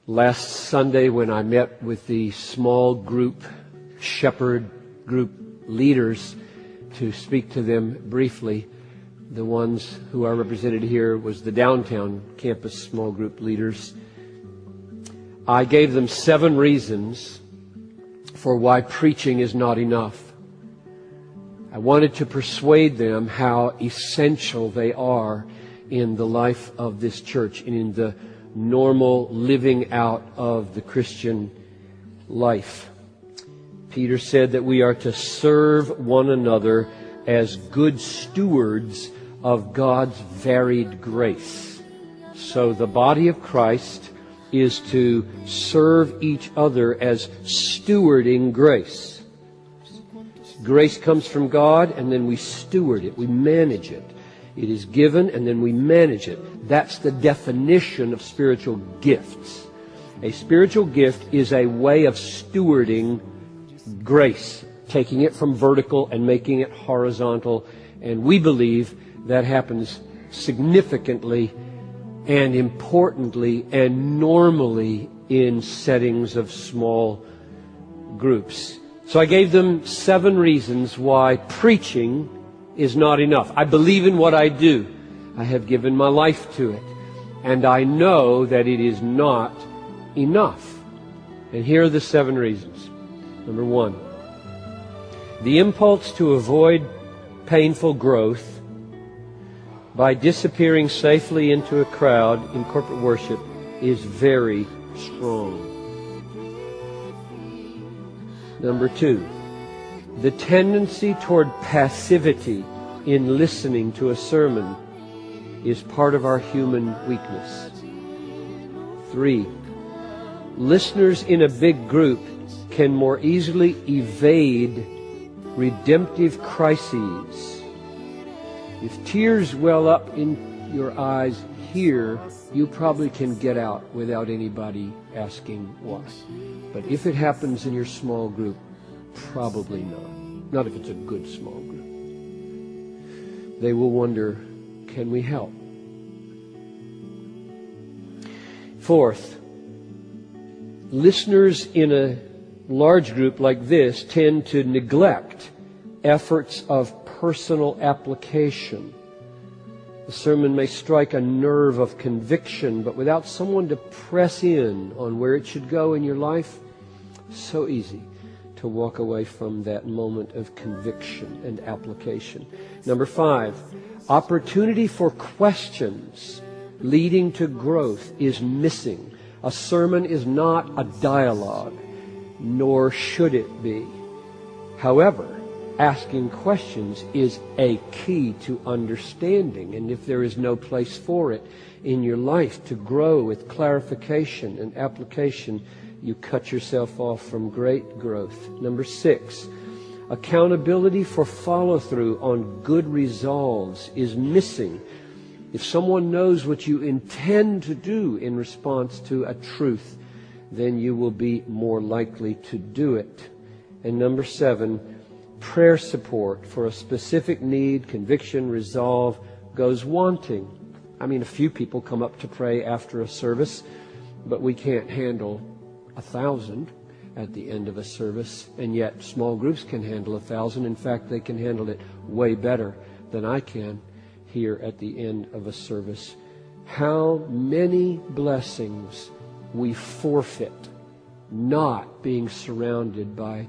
Last Sunday when I met with the small group, shepherd group leaders to speak to them briefly, the ones who are represented here was the downtown campus small group leaders. I gave them 7 reasons for why preaching is not enough. I wanted to persuade them how essential they are in the life of this church and in the normal living out of the Christian life. Peter said that we are to serve one another as good stewards of God's varied grace. So the body of Christ is to serve each other as stewarding grace. Grace comes from God, and then we steward it, we manage it. It is given, and then we manage it. That's the definition of spiritual gifts. A spiritual gift is a way of stewarding grace, taking it from vertical and making it horizontal. And we believe that happens significantly and importantly and normally in settings of small groups. So I gave them 7 reasons why preaching is not enough. I believe in what I do. I have given my life to it. And I know that it is not enough. And here are the 7 reasons. Number 1, the impulse to avoid painful growth by disappearing safely into a crowd in corporate worship is very strong. Number 2, the tendency toward passivity in listening to a sermon is part of our human weakness. 3, listeners in a big group can more easily evade redemptive crises. If tears well up in your eyes here, you probably can get out without anybody asking why. But if it happens in your small group, probably not. Not if it's a good small group. They will wonder, can we help? 4th, listeners in a large group like this tend to neglect efforts of personal application. The sermon may strike a nerve of conviction, but without someone to press in on where it should go in your life, so easy to walk away from that moment of conviction and application. Number 5, opportunity for questions leading to growth is missing. A sermon is not a dialogue, nor should it be. However, asking questions is a key to understanding, and if there is no place for it in your life to grow with clarification and application, you cut yourself off from great growth. Number 6, accountability for follow-through on good resolves is missing. If someone knows what you intend to do in response to a truth, then you will be more likely to do it. And number 7, prayer support for a specific need, conviction, resolve goes wanting. I mean, a few people come up to pray after a service, but we can't handle 1,000 at the end of a service, and yet small groups can handle 1,000. In fact, they can handle it way better than I can here at the end of a service. How many blessings we forfeit not being surrounded by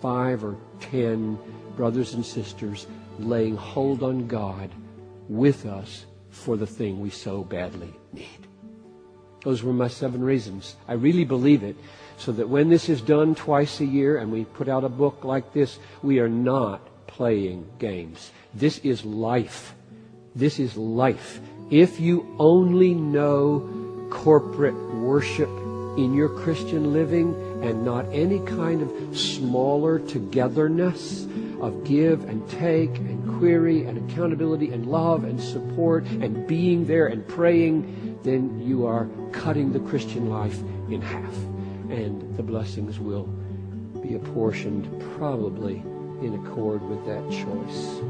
5 or 10 brothers and sisters laying hold on God with us for the thing we so badly need. Those were my 7 reasons. I really believe it, so that when this is done twice a year and we put out a book like this, we are not playing games. This is life. This is life. If you only know corporate worship in your Christian living and not any kind of smaller togetherness of give and take and query and accountability and love and support and being there and praying, then you are cutting the Christian life in half. And the blessings will be apportioned probably in accord with that choice.